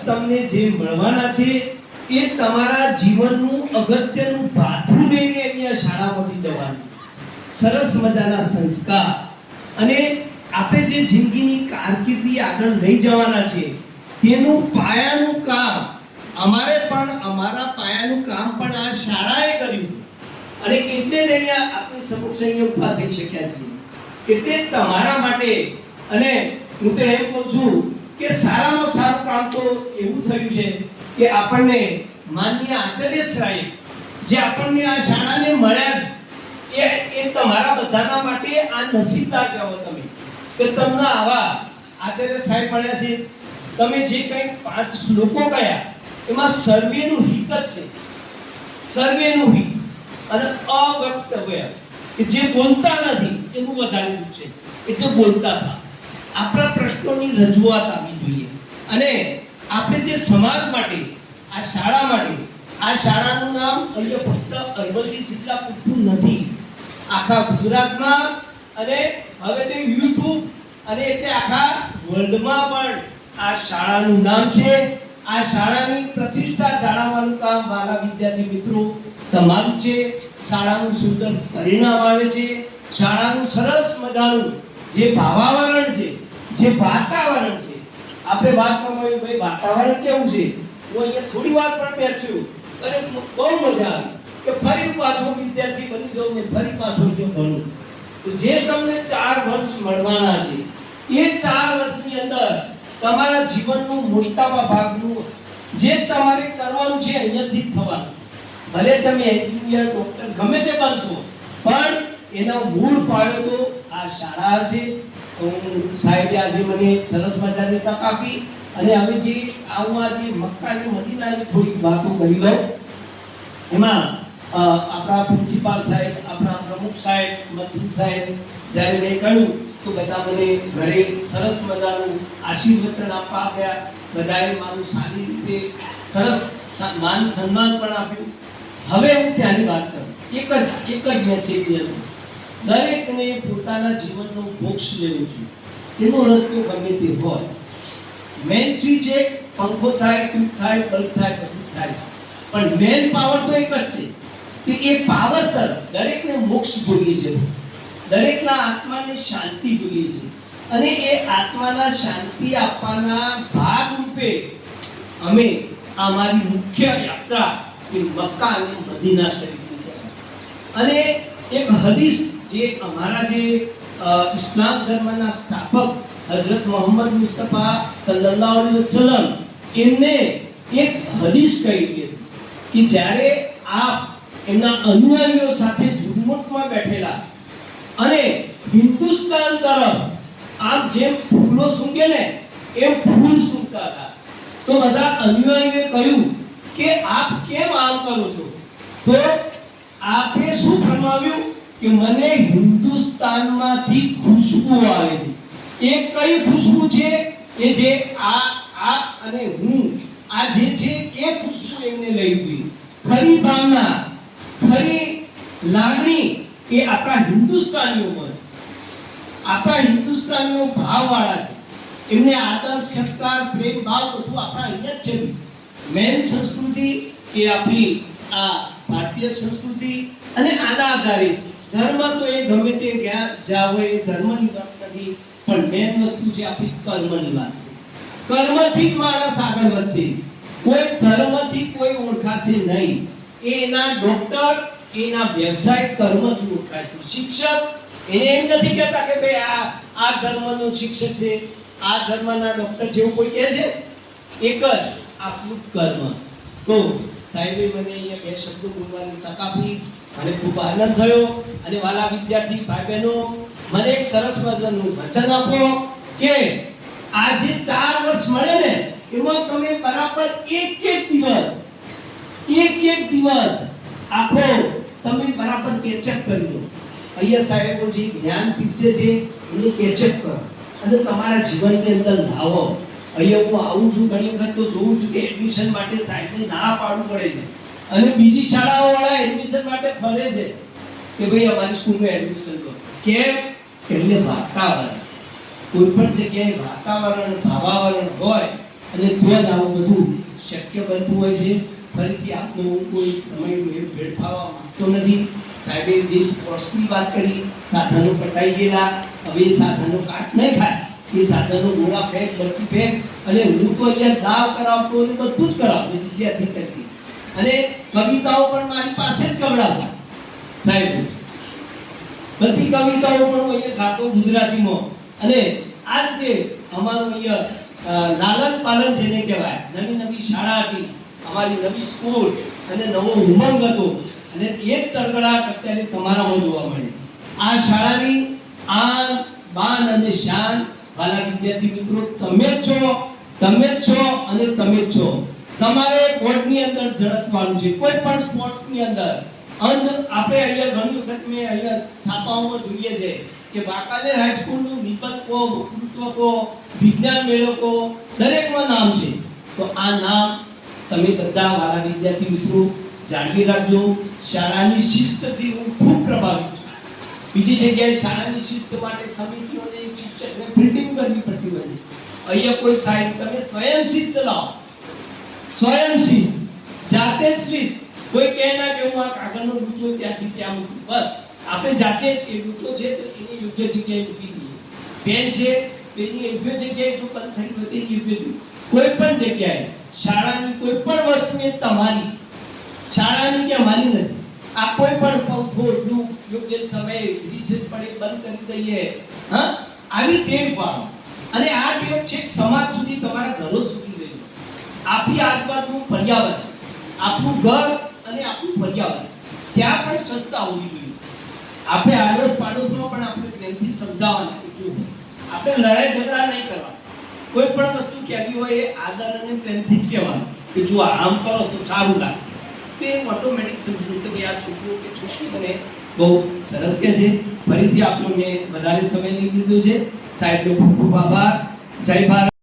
તમને જે મળવાના છે એ તમારા જીવનનું અગત્યનું ભાથું લઈને અહીંયા શાળામાંથી જવાનું. સરસ મજાના સંસ્કાર અને આપણે જે જિંદગીની કારકિર્દી આગળ લઈ જવાના છે તેનું પાયાનું કામ અમારે પણ અમારા પાયાનું કામ પણ આ શાળાએ કર્યું અને એટલે જ અહીંયા આપણી સમક્ષ અહીંયા ઊભા થઈ શક્યા છીએ. એટલે તમારા માટે અને હું તો એમ કહું છું કે સારામાં સારું કામ તો એવું થયું છે કે આપણને માનનીય આચાર્ય સાહેબ જે આપણને આ શાળાને મળ્યા એ તમારા બધાના માટે આ નસીબદાર કહેવો તમે કે તમને આવા આચાર્ય સાહેબ મળ્યા છે. તમે જે કંઈ 5 શ્લોકો કયા એમાં સર્વેનું હિત જ છે. સર્વેનું હિત અને અવક્તવ્ય કે જે બોલતા નથી એનું વધારે છે એટલે બોલતા હતા. આપણા પ્રશ્નોની રજૂઆત આવવી જોઈએ અને આપણે જે સમાજ માટે આ શાળા માટે આ શાળાનું નામ અહીંયા ફક્ત અરવલ્લી જિલ્લા પૂરતું નથી, આખા ગુજરાતમાં અને હવે તો યુટ્યુબ અને એટલે આખા વર્લ્ડમાં પણ આ શાળાનું નામ છે. આ શાળાની પ્રતિષ્ઠા જાળવવાનું કામ વાલા વિદ્યાર્થી મિત્રો તમારું છે. શાળાનું સુંદર પરિણામ આવે છે. શાળાનું સરસ મજાનું જે ભાવાવરણ છે, જે વાતાવરણ છે, આપણે વાત કરવાની ભાઈ વાતાવરણ કેવું છે. હું અહીંયા થોડી વાર પણ બેઠ્યો અને બહુ મજા આવી કે ફરી પાછો વિદ્યાર્થી બની જાઉં ને ફરી પાછો જો ભણું. તો જે તમને 4 વર્ષ મળવાના છે એ 4 વર્ષની અંદર તમારા જીવનનું મોટા ભાગનું જે તમારે કરવાનું છે અહીંયાથી જ થવાનું. ભલે તમે એન્જિનિયર, ડોક્ટર ગમે તે બનશો પણ એનો મૂળ પાયો તો આ શાળા છે. સાહેબે આજે મને સરસ મજાની તક આપી અને હવે જે હું આજે મક્કાની મદીનાની થોડી વાતો કરી લઉં. એમાં આપણા પ્રિન્સિપાલ સાહેબ, આપણા પ્રમુખ સાહેબ, મંત્રી સાહેબ જ્યારે મેં કહ્યું તો બધા મને ઘરે સરસ મજાનું આશીર્વચન આપવા આવ્યા. બધાએ મારું સારી રીતે સરસ માન સન્માન પણ આપ્યું. હવે હું ત્યાંની વાત કરું. એક જ મેસેજ હતો, દરેકને પોતાના જીવનનો મોક્ષ લેવો જોઈએ. એનો રસ્તો ગમે તે હોય. મેન સ્વિચ એક પંખો થાય, ટ્યુબ થાય, બલ્બ થાય, બધું થાય, પણ મેન પાવર તો એક જ છે કે એ પાવર તરફ દરેકને મોક્ષ જોઈએ છે. દરેકના આત્માને શાંતિ જોઈએ છે અને એ આત્માના શાંતિ આપવાના ભાગ રૂપે અમે અમારી મુખ્ય યાત્રા કે મક્કા અને મદીના શરીફની કહેવાય. અને એક હદીસ જે અમારા જે ઇસ્લામ ધર્મના સ્થાપક હજરત મોહમ્મદ મુસ્તફા સલ્લલ્લાહુ અલૈહિ વસલ્લમ એમને એક હદીસ કહી હતી કે જ્યારે આપ એમના અનુયાયીઓ સાથે ઝુમ્મતમાં બેઠેલા અને હિન્દુસ્તાન તરફ આમ જેમ ફૂલો સૂંઘે ને એમ ફૂલ સૂંઘતા હતા તો બધા અનુયાયીઓએ કહ્યું કે આપ કેમ આમ કરો છો? તો આપે શું ફરમાવ્યું કે મને હિન્દુસ્તાનમાંથી ખુશ્બુ આવે છે. એ કઈ ખુશ્બુ છે? એ જે આ અને હું આ જે છે એ ખુશ્બુ એમને લઈ ગઈ. ખરી ભાવના, ખરી લાગણી એ આપણા હિન્દુસ્તાનીઓ પર, આપણા હિન્દુસ્તાનીઓ ભાવવાળા છે. એમને આદર, સત્કાર, પ્રેમ ભાવ બધું આપણા અહીંયા જ છે. મેન સંસ્કૃતિ એ આપણી આ ભારતીય સંસ્કૃતિ અને આના આધારે ધર્મ તો એ ગમે તે જ્યાં હોય એ ધર્મની વાત નથી, પણ મેન વસ્તુ છે આપણી કર્મની વાત છે. કર્મથી જ માણસ આગળ વધશે, કોઈ ધર્મથી કોઈ ઓળખાશે નહીં. એના ડોક્ટર, એના વ્યવસાય કર્મથી ઓળખાય છે. શિક્ષક એને એમ નથી કહેતા કે ભાઈ આ ધર્મનો શિક્ષક છે, આ ધર્મના ડોક્ટર છે, એવું કોઈ કહે છે? એક જ આપણું કર્મ. તો સાહેબે મને અહીંયા 2 શબ્દો બોલવાની તક આપી અને ખૂબ આનંદ થયો. અને વાલા વિદ્યાર્થી ભાઈ બહેનો, મને એક સરસ મજાનું વચન આપો કે આ જે 4 વર્ષ મળે ને એમાં તમે બરાબર એક દિવસ આખો તમે બરાબર કેચઅપ કરી લો. અહીંયા સાહેબો જે જ્ઞાન પીરસે છે એને કેચઅપ કરો અને તમારા જીવનની અંદર લાવો. અહીંયા હું આવું છું, ઘણી વખત તો જોઉં છું કે એડમિશન માટે સાહેબને ના પાડવું પડે છે અને બીજી શાળાઓવાળા એડમિશન માટે ફરે છે કે ભાઈ અમારી સ્કૂલમાં એડમિશન કરો. કેમ? એટલે વાતાવરણ, કોઈ પણ જગ્યાએ વાતાવરણ, ભાવાવરણ હોય અને તો જ આવું બધું શક્ય બનતું હોય છે. ફરીથી આપનો કોઈ સમય વેડફાવા માંગતો નથી. સાહેબે જે સ્પોર્ટ્સની વાત કરી, સાધનો પટાઈ ગયેલા, હવે એ સાધનો કાટ નહીં ખાય, એ સાધનો ગોળા ફેંક, બરફી ફેંક, અને હું તો અહીંયા દાવ કરાવતો અને બધું જ કરાવતો વિદ્યાર્થી તરીકે, અને કવિતાઓ પણ મારી પાસે જ કવડાવતા સાહેબ. બધી કવિતાઓ પણ હું અહીંયા ગાતો ગુજરાતીમાં. અને આ રીતે અમારું અહીંયા લાલન પાલન જેને કહેવાય, નવી નવી શાળા હતી, અમારી નવી સ્કૂલ અને નવો ઉમંગ હતો, અને એક તરગડાટ અત્યારે તમારામાં જોવા મળે. આ શાળાની આન બાન અને શાન વાલા વિદ્યાર્થી મિત્રો તમે જ છો, તમે જ છો અને તમે જ છો. તમારે કોર્ટની અંદર ઝડપવાનું છે, કોઈ પણ સ્પોર્ટ્સની અંદર. આપણે અહીંયા ઘણી વખત મેં અહીંયા છાપાઓમાં જોઈએ છે કે વાંકાનેર હાઈસ્કૂલનું નિબંધકો, વક્તૃત્વકો, વિજ્ઞાન મેળવકો દરેકમાં નામ છે. તો આ નામ તમે બધા વાલા વિદ્યાર્થી મિત્રો જાળવી રાખજો. શાળાની શિસ્તથી હું ખૂબ પ્રભાવિત છું. બીજી જગ્યાએ શાળાની શિસ્ત માટે સમિતિઓને, શિક્ષકને ફિલ્ડિંગ કરવી પડતી હોય છે. અહીંયા કોઈ સાહેબ તમે સ્વયં શિસ્ત લાવો, સ્વયં શિસ્ત, જાતે જ શિસ્ત. કોઈ કહે ના કે હું આ કાગળનો લૂચો ત્યાંથી ત્યાં મૂકું, બસ આપણે જાતે એ લૂચો છે તો એની યોગ્ય જગ્યાએ મૂકી દઈએ. પેન છે એની યોગ્ય જગ્યાએ જો બંધ થઈ હોય તેની યોગ્ય જગ્યાએ. કોઈ પણ જગ્યાએ શાળાની કોઈ પણ વસ્તુ એ તમારી, શાળાની કે અમારી નથી. આ કોઈ પણ પંખો, લૂપ યોગ્ય સમયે રિસેસ પડે બંધ કરી દઈએ, હા, આવી ટેવ પાડો. અને આ ટેવ છેક સમાજ સુધી, તમારા ઘરો સુધી લઈ જાઓ. આપણી આજુબાજુનું પર્યાવરણ, આપણું ઘર અને આપણું પર્યાવરણ, ત્યાં પણ સ્વચ્છતા હોવી જોઈએ. આપણે આડોશ પાડોશમાં પણ આપણે પ્રેમથી સમજાવવાના કે જો આપણે લડાઈ ઝઘડા નહીં કરવા. કોઈ પણ વસ્તુ કહેવી હોય એ આદર અને પ્રેમથી જ કહેવાનું કે જો આમ કરો તો સારું લાગશે. તો એ ઓટોમેટિક સમજવું કે આ છોકરો કે છોકરી મને બહુ સરસ કહે છે. ફરીથી આપણો મેં વધારે સમય લઈ લીધો છે. સાહેબનો ખૂબ ખૂબ આભાર. જય ભારત.